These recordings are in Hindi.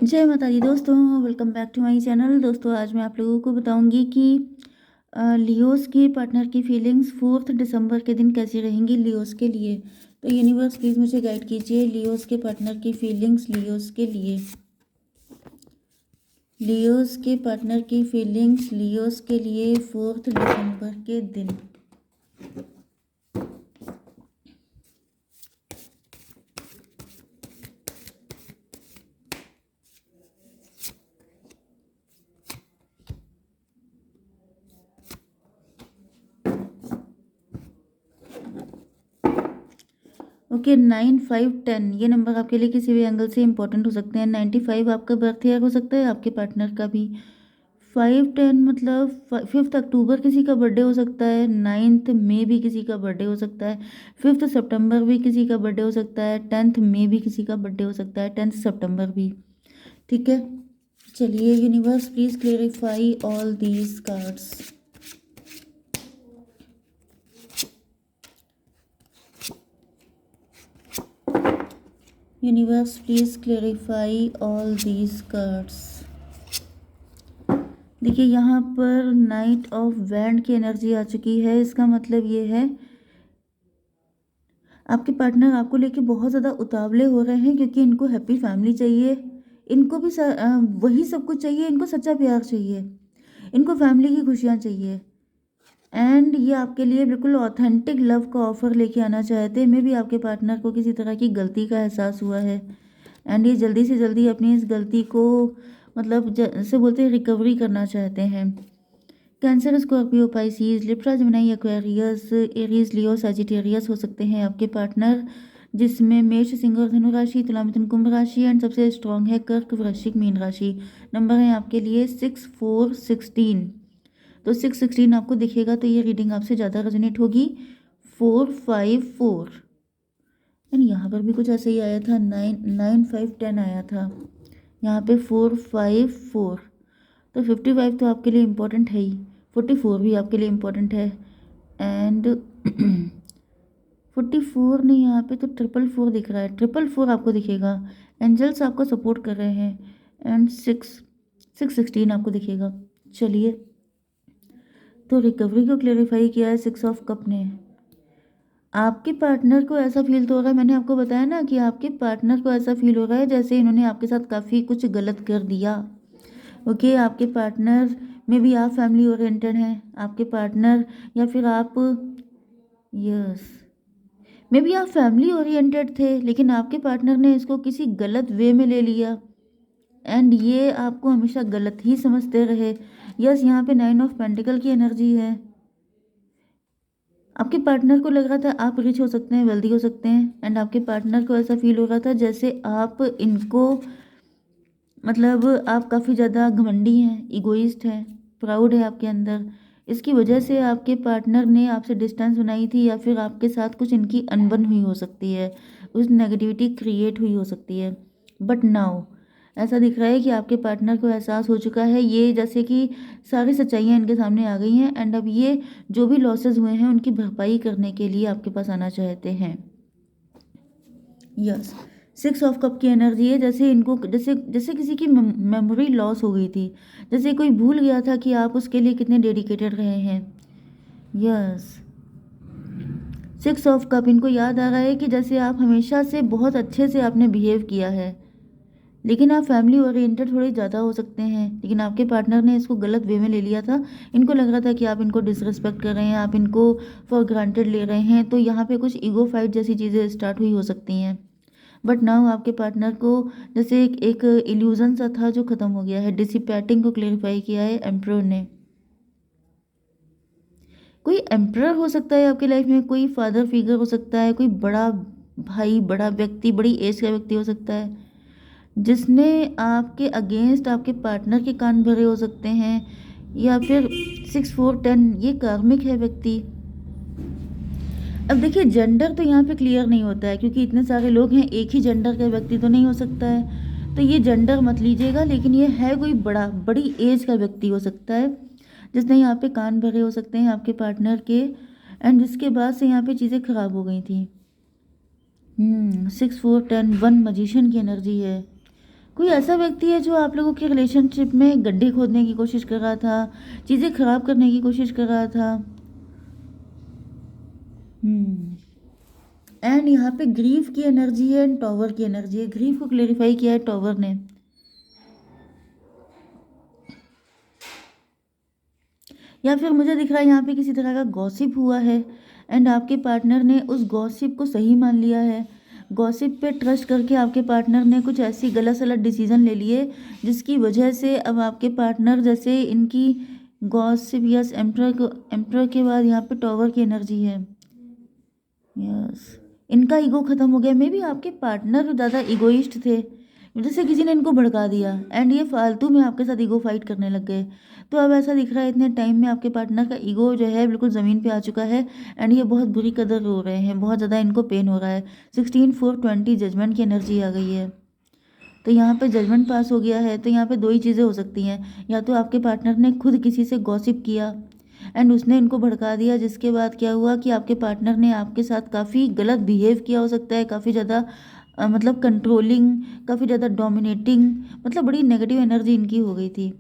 जय माता दी दोस्तों, welcome back to my channel. दोस्तों आज मैं आप लोगों को बताऊंगी कि लियोस के पार्टनर की फीलिंग्स 4 दिसंबर के दिन कैसी रहेंगी लियोस के लिए। तो यूनिवर्स प्लीज़ मुझे गाइड कीजिए लियोस के पार्टनर की फीलिंग्स लियोस के लिए। लियोस के पार्टनर की फीलिंग्स लियोस के लिए 4 दिसंबर के दिन। ओके 9, 5, 10 ये नंबर आपके लिए किसी भी एंगल से इंपॉर्टेंट हो सकते हैं। 95 आपका बर्थ ईयर हो सकता है, आपके पार्टनर का भी। 5, 10 मतलब 5 अक्टूबर किसी का बर्थडे हो सकता है, 9 मई भी किसी का बर्थडे हो सकता है, 5 सितंबर भी किसी का बर्थडे हो सकता है, 10 मई भी किसी का बर्थडे हो सकता है, 10 सितंबर भी। ठीक है, चलिए universe please clarify all these cards. Universe please clarify all these cards. देखिए यहाँ पर नाइट ऑफ वैंड की एनर्जी आ चुकी है। इसका मतलब ये है आपके पार्टनर आपको लेके बहुत ज़्यादा उतावले हो रहे हैं, क्योंकि इनको हैप्पी फैमिली चाहिए। इनको भी वही सब कुछ चाहिए। इनको सच्चा प्यार चाहिए, इनको फैमिली की खुशियाँ चाहिए। एंड ये आपके लिए बिल्कुल ऑथेंटिक लव का ऑफर लेके आना चाहते हैं। मे भी आपके पार्टनर को किसी तरह की गलती का एहसास हुआ है एंड ये जल्दी से जल्दी अपनी इस गलती को मतलब जैसे बोलते हैं रिकवरी करना चाहते हैं। Cancer, Scorpio, Pisces, Libra, Gemini, Aquarius, Aries, Leo, Sagittarius हो सकते हैं आपके पार्टनर, जिसमें मेष, सिंह और धनु राशि, तुला, मिथुन, कुंभ राशि एंड सबसे स्ट्रांग है कर्क, वृश्चिक, मीन राशि। नंबर है आपके लिए 6, 4, 16। तो 6, 16 आपको दिखेगा तो ये रीडिंग आपसे ज़्यादा रेजोनेट होगी। 4, 5, 4 एंड यहाँ पर भी कुछ ऐसे ही आया था। 9, 9, 5, 10 आया था। यहाँ पे 4, 5, 4। तो 55 तो आपके लिए इम्पोर्टेंट है ही, 44 भी आपके लिए इम्पोर्टेंट है एंड 44 नहीं, यहाँ पे तो 444 दिख रहा है। 444 आपको दिखेगा। एंजल्स आपको सपोर्ट कर रहे हैं एंड 6, 6, 16 आपको दिखेगा। चलिए, तो रिकवरी को क्लेरिफाई किया है 6 ऑफ कप ने। आपके पार्टनर को ऐसा फील तो हो रहा है, मैंने आपको बताया ना कि आपके पार्टनर को ऐसा फील हो रहा है जैसे इन्होंने आपके साथ काफ़ी कुछ गलत कर दिया। ओके, आपके पार्टनर में भी आप फैमिली ओरिएंटेड हैं। आपके पार्टनर या फिर आप, यस, मे बी आप फैमिली ओरिएंटेड थे, लेकिन आपके पार्टनर ने इसको किसी गलत वे में ले लिया एंड ये आपको हमेशा गलत ही समझते रहे। यस, यहाँ पे 9 ऑफ पेंटिकल की एनर्जी है। आपके पार्टनर को लग रहा था आप रिच हो सकते हैं, वेल्दी हो सकते हैं एंड आपके पार्टनर को ऐसा फील हो रहा था जैसे आप इनको मतलब आप काफ़ी ज़्यादा घमंडी हैं, इगोइस्ट हैं, प्राउड है आपके अंदर। इसकी वजह से आपके पार्टनर ने आपसे डिस्टेंस बनाई थी या फिर आपके साथ कुछ इनकी अनबन हुई हो सकती है, कुछ नेगेटिविटी क्रिएट हुई हो सकती है। बट नाउ ऐसा दिख रहा है कि आपके पार्टनर को एहसास हो चुका है, ये जैसे कि सारी सच्चाइयाँ इनके सामने आ गई हैं एंड अब ये जो भी लॉसेस हुए हैं उनकी भरपाई करने के लिए आपके पास आना चाहते हैं। यस, 6 ऑफ कप की एनर्जी है। जैसे इनको जैसे जैसे किसी की मेमोरी लॉस हो गई थी, जैसे कोई भूल गया था कि आप उसके लिए कितने डेडिकेटेड रहे हैं। यस, 6 ऑफ कप इनको याद आ रहा है कि जैसे आप हमेशा से बहुत अच्छे से आपने बिहेव किया है, लेकिन आप फैमिली ओरिएंटेड थोड़े ज़्यादा हो सकते हैं, लेकिन आपके पार्टनर ने इसको गलत वे में ले लिया था। इनको लग रहा था कि आप इनको डिसरिस्पेक्ट कर रहे हैं, आप इनको फॉर ग्रांटेड ले रहे हैं, तो यहाँ पे कुछ ईगो फाइट जैसी चीज़ें स्टार्ट हुई हो सकती हैं। बट नाउ आपके पार्टनर को जैसे एक इल्यूजन सा था जो खत्म हो गया है। डिसिपैटिंग को क्लेरिफाई किया है एम्प्रर ने। कोई एम्प्रर हो सकता है आपकी लाइफ में, कोई फादर फिगर हो सकता है, कोई बड़ा भाई, बड़ा व्यक्ति, बड़ी एज का व्यक्ति हो सकता है जिसने आपके अगेंस्ट आपके पार्टनर के कान भरे हो सकते हैं, या फिर 6, 4, 10 ये कार्मिक है व्यक्ति। अब देखिए जेंडर तो यहाँ पे क्लियर नहीं होता है क्योंकि इतने सारे लोग हैं, एक ही जेंडर का व्यक्ति तो नहीं हो सकता है, तो ये जेंडर मत लीजिएगा। लेकिन ये है कोई बड़ी एज का व्यक्ति हो सकता है जिसने यहाँ पे कान भरे हो सकते हैं आपके पार्टनर के एंड जिसके बाद से यहाँ पे चीज़ें खराब हो गई थी। 6, 4, 10 वन मजिशियन की एनर्जी है। कोई ऐसा व्यक्ति है जो आप लोगों के रिलेशनशिप में गड्ढे खोदने की कोशिश कर रहा था, चीज़ें खराब करने की कोशिश कर रहा था। एंड यहाँ पे ग्रीफ की एनर्जी है एंड टॉवर की एनर्जी है। ग्रीफ को क्लेरिफाई किया है टॉवर ने। या फिर मुझे दिख रहा है यहाँ पे किसी तरह का गॉसिप हुआ है एंड आपके पार्टनर ने उस गॉसिप को सही मान लिया है। गॉसिप पे ट्रस्ट करके आपके पार्टनर ने कुछ ऐसी गलत सलत डिसीजन ले लिए जिसकी वजह से अब आपके पार्टनर, जैसे इनकी गॉसिप, यस, एम्प्रर के बाद यहाँ पे टॉवर की एनर्जी है। यस, इनका ईगो खत्म हो गया। मे बी आपके पार्टनर ज़्यादा ईगोइस्ट थे, जैसे किसी ने इनको भड़का दिया एंड ये फालतू में आपके साथ ईगो फाइट करने लग गए। तो अब ऐसा दिख रहा है इतने टाइम में आपके पार्टनर का ईगो जो है बिल्कुल ज़मीन पे आ चुका है एंड ये बहुत बुरी कदर रो रहे हैं, बहुत ज़्यादा इनको पेन हो रहा है। 16/4/20 जजमेंट की एनर्जी आ गई है। तो यहाँ पे जजमेंट पास हो गया है। तो यहाँ पे दो ही चीज़ें हो सकती हैं, या तो आपके पार्टनर ने खुद किसी से गॉसिप किया एंड उसने इनको भड़का दिया, जिसके बाद क्या हुआ कि आपके पार्टनर ने आपके साथ काफ़ी गलत बिहेव किया हो सकता है, काफ़ी ज़्यादा मतलब कंट्रोलिंग, काफ़ी ज़्यादा डोमिनेटिंग, मतलब बड़ी नेगेटिव एनर्जी इनकी हो गई थी।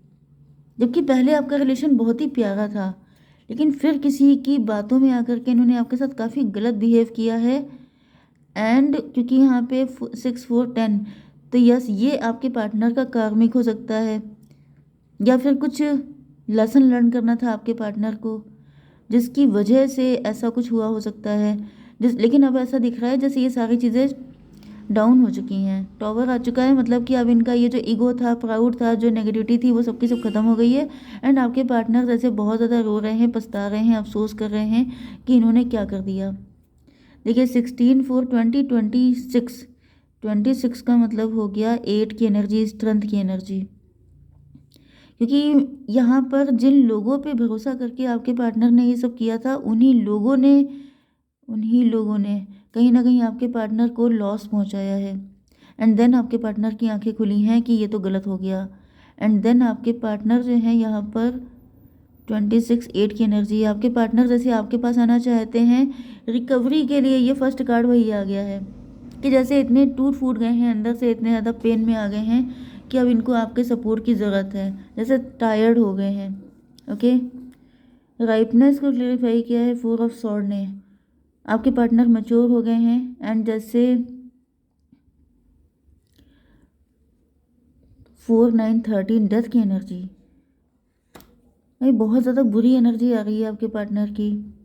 जबकि पहले आपका रिलेशन बहुत ही प्यारा था, लेकिन फिर किसी की बातों में आकर के इन्होंने आपके साथ काफ़ी गलत बिहेव किया है। एंड क्योंकि यहाँ पे 6/4/10, तो यस, ये आपके पार्टनर का कार्मिक हो सकता है, या फिर कुछ लेसन लर्न करना था आपके पार्टनर को, जिसकी वजह से ऐसा कुछ हुआ हो सकता है। लेकिन अब ऐसा दिख रहा है जैसे ये सारी चीज़ें डाउन हो चुकी हैं। टॉवर आ चुका है, मतलब कि अब इनका ये जो ईगो था, प्राउड था, जो नेगेटिविटी थी, वो सब की सब खत्म हो गई है। एंड आपके पार्टनर जैसे बहुत ज़्यादा रो रहे हैं, पछता रहे हैं, अफसोस कर रहे हैं कि इन्होंने क्या कर दिया। देखिए 16/4/20 26 का मतलब हो गया 8 की एनर्जी, स्ट्रेंथ की एनर्जी। क्योंकि यहाँ पर जिन लोगों पे भरोसा करके आपके पार्टनर ने ये सब किया था, उन्हीं लोगों ने कहीं ना कहीं आपके पार्टनर को लॉस पहुँचाया है। एंड देन आपके पार्टनर की आंखें खुली हैं कि ये तो गलत हो गया। एंड देन आपके पार्टनर जो है यहाँ पर 26/8 की एनर्जी है। आपके पार्टनर जैसे आपके पास आना चाहते हैं रिकवरी के लिए। ये फर्स्ट कार्ड वही आ गया है कि जैसे इतने टूट फूट गए हैं अंदर से, इतने ज़्यादा पेन में आ गए हैं कि अब इनको आपके सपोर्ट की ज़रूरत है, जैसे टायर्ड हो गए हैं। ओके, राइपनेस को क्लेरिफाई किया है 4 ऑफ सॉर्ड ने। आपके पार्टनर मैच्योर हो गए हैं एंड जैसे 4/9/13 डेथ की एनर्जी। भाई बहुत ज़्यादा बुरी एनर्जी आ रही है आपके पार्टनर की।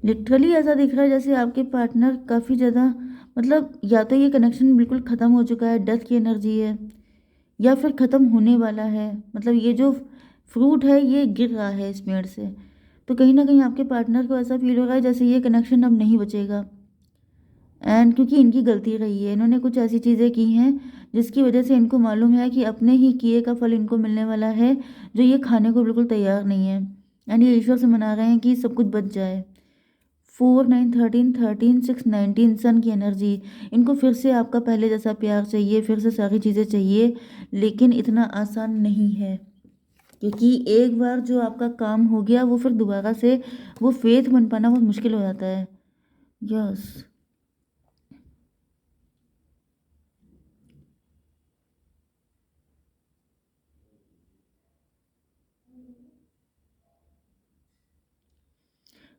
लिटरली ऐसा दिख रहा है जैसे आपके पार्टनर काफ़ी ज़्यादा, मतलब या तो ये कनेक्शन बिल्कुल ख़त्म हो चुका है, डेथ की एनर्जी है, या फिर ख़त्म होने वाला है। मतलब ये जो फ्रूट है ये गिर रहा है इस पेड़ से। तो कहीं ना कहीं आपके पार्टनर को ऐसा फील हो रहा है जैसे ये कनेक्शन अब नहीं बचेगा। एंड क्योंकि इनकी गलती रही है, इन्होंने कुछ ऐसी चीज़ें की हैं जिसकी वजह से इनको मालूम है कि अपने ही किए का फल इनको मिलने वाला है, जो ये खाने को बिल्कुल तैयार नहीं है। एंड ये ईश्वर से मना रहे हैं कि सब कुछ बच जाए। 4/9/13 6/19 सन की एनर्जी। इनको फिर से आपका पहले जैसा प्यार चाहिए, फिर से सारी चीज़ें चाहिए, लेकिन इतना आसान नहीं है। क्योंकि एक बार जो आपका काम हो गया वो फिर दोबारा से वो फेथ बन पाना बहुत मुश्किल हो जाता है। यस,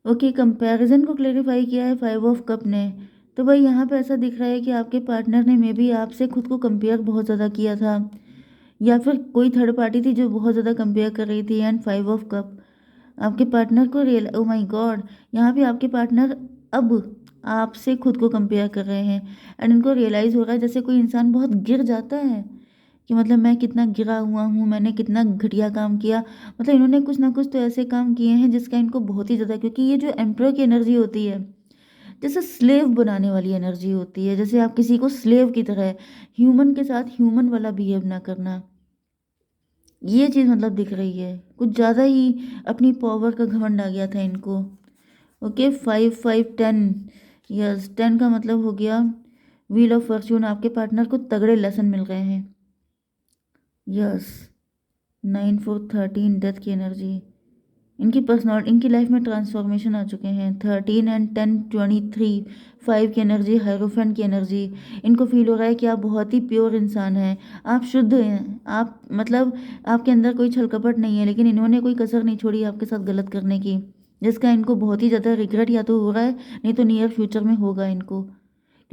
ओके, कंपैरिजन को क्लेरिफाई किया है 5 ऑफ कप ने। तो भाई यहाँ पे ऐसा दिख रहा है कि आपके पार्टनर ने मे बी आपसे खुद को कंपेयर बहुत ज़्यादा किया था, या फिर कोई थर्ड पार्टी थी जो बहुत ज़्यादा कंपेयर कर रही थी। एंड 5 ऑफ कप आपके पार्टनर को रियल, ओ माय गॉड, यहाँ पे आपके पार्टनर अब आपसे खुद को कंपेयर कर रहे हैं एंड इनको रियलाइज़ हो रहा है जैसे कोई इंसान बहुत गिर जाता है कि मतलब मैं कितना गिरा हुआ हूँ, मैंने कितना घटिया काम किया। मतलब इन्होंने कुछ ना कुछ तो ऐसे काम किए हैं जिसका इनको बहुत ही ज़्यादा, क्योंकि ये जो एम्प्रर की एनर्जी होती है जैसे स्लेव बनाने वाली एनर्जी होती है, जैसे आप किसी को स्लेव की तरह, ह्यूमन के साथ ह्यूमन वाला बिहेव ना करना, ये चीज़ मतलब दिख रही है। कुछ ज़्यादा ही अपनी पावर का घमंड आ गया था इनको। ओके, 5/5/10, यस, 10 का मतलब हो गया व्हील ऑफ फॉर्च्यून। आपके पार्टनर को तगड़े लेसन मिल गए हैं। यस, 9/4/13 डेथ की एनर्जी। इनकी लाइफ में ट्रांसफॉर्मेशन आ चुके हैं। 13 एंड 10 23 5 की एनर्जी, हायरोफेंट की एनर्जी। इनको फील हो रहा है कि आप बहुत ही प्योर इंसान हैं, आप शुद्ध हैं, आप मतलब आपके अंदर कोई छल कपट नहीं है, लेकिन इन्होंने कोई कसर नहीं छोड़ी आपके साथ गलत करने की, जिसका इनको बहुत ही ज़्यादा रिग्रेट या तो हो रहा है, नहीं तो नियर फ्यूचर में होगा इनको।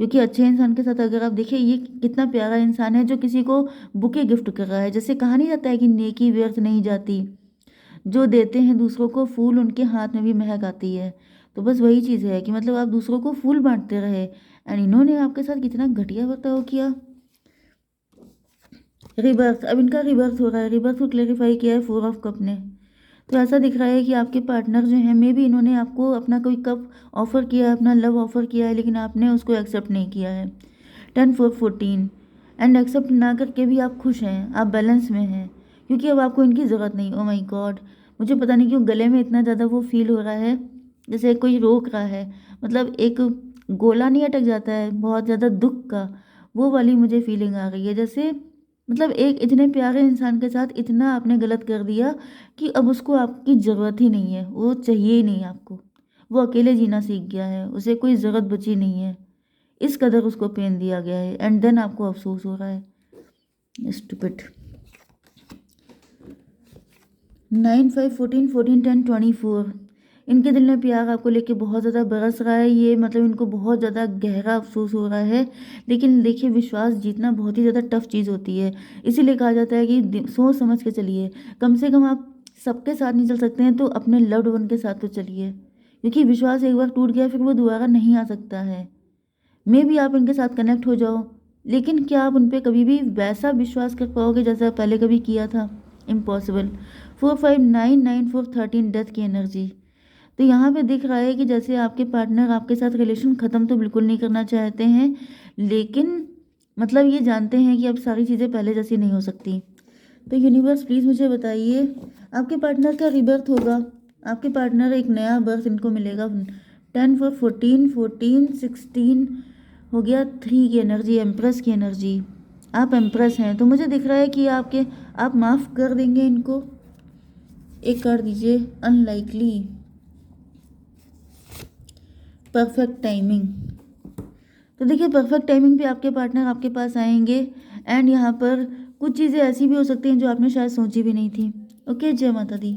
क्योंकि अच्छे इंसान के साथ अगर आप देखिए, ये कितना प्यारा इंसान है जो किसी को बुके गिफ्ट कर रहा है। जैसे कहा नहीं जाता है कि नेकी व्यर्थ नहीं जाती, जो देते हैं दूसरों को फूल उनके हाथ में भी महक आती है। तो बस वही चीज़ है कि मतलब आप दूसरों को फूल बांटते रहे, एंड इन्होंने आपके साथ कितना घटिया बर्ताव किया। रिबर्थ, अब इनका रिबर्थ हो रहा है, रिबर्थ को क्लेरिफाई किया है 4 ऑफ कप ने। तो ऐसा दिख रहा है कि आपके पार्टनर जो हैं, मे भी इन्होंने आपको अपना कोई कप ऑफर किया है, अपना लव ऑफर किया है, लेकिन आपने उसको एक्सेप्ट नहीं किया है। 10 4 14, एंड एक्सेप्ट ना करके भी आप खुश हैं, आप बैलेंस में हैं, क्योंकि अब आपको इनकी ज़रूरत नहीं। ओ माय गॉड, मुझे पता नहीं क्यों गले में इतना ज़्यादा वो फील हो रहा है जैसे कोई रोक रहा है, मतलब एक गोला नहीं अटक जाता है बहुत ज़्यादा दुख का, वो वाली मुझे फीलिंग आ रही है। जैसे मतलब एक इतने प्यारे इंसान के साथ इतना आपने गलत कर दिया कि अब उसको आपकी ज़रूरत ही नहीं है, वो चाहिए ही नहीं आपको, वो अकेले जीना सीख गया है, उसे कोई ज़रूरत बची नहीं है, इस कदर उसको पेन दिया गया है, एंड देन आपको अफसोस हो रहा है। स्टूपिड। 9 5 14 14 10 24, इनके दिल में प्यार आपको लेके बहुत ज़्यादा बरस रहा है। ये मतलब इनको बहुत ज़्यादा गहरा अफसोस हो रहा है, लेकिन देखिए विश्वास जीतना बहुत ही ज़्यादा टफ चीज़ होती है, इसीलिए कहा जाता है कि सोच समझ के चलिए। कम से कम आप सबके साथ नहीं चल सकते हैं तो अपने लव्ड वन के साथ तो चलिए, क्योंकि विश्वास एक बार टूट गया फिर वो दोबारा नहीं आ सकता है। मे भी आप इनके साथ कनेक्ट हो जाओ, लेकिन क्या आप उन पर कभी भी वैसा विश्वास कर पाओगे जैसा पहले कभी किया था? इम्पॉसिबल। 4 5 9 9 4 13, डेथ की एनर्जी। तो यहाँ पे दिख रहा है कि जैसे आपके पार्टनर आपके साथ रिलेशन ख़त्म तो बिल्कुल नहीं करना चाहते हैं, लेकिन मतलब ये जानते हैं कि अब सारी चीज़ें पहले जैसी नहीं हो सकती। तो यूनिवर्स प्लीज़ मुझे बताइए, आपके पार्टनर का रिबर्थ होगा, आपके पार्टनर एक नया बर्थ इनको मिलेगा। 10 4 14 14 16 हो गया, 3 की एनर्जी, एम्प्रेस की एनर्जी। आप एम्प्रेस हैं, तो मुझे दिख रहा है कि आप माफ़ कर देंगे इनको। एक कार्ड दीजिए, अनलाइकली, परफेक्ट टाइमिंग। तो देखिए परफेक्ट टाइमिंग पे आपके पार्टनर आपके पास आएंगे, एंड यहाँ पर कुछ चीज़ें ऐसी भी हो सकती हैं जो आपने शायद सोची भी नहीं थी। ओके, जय माता दी।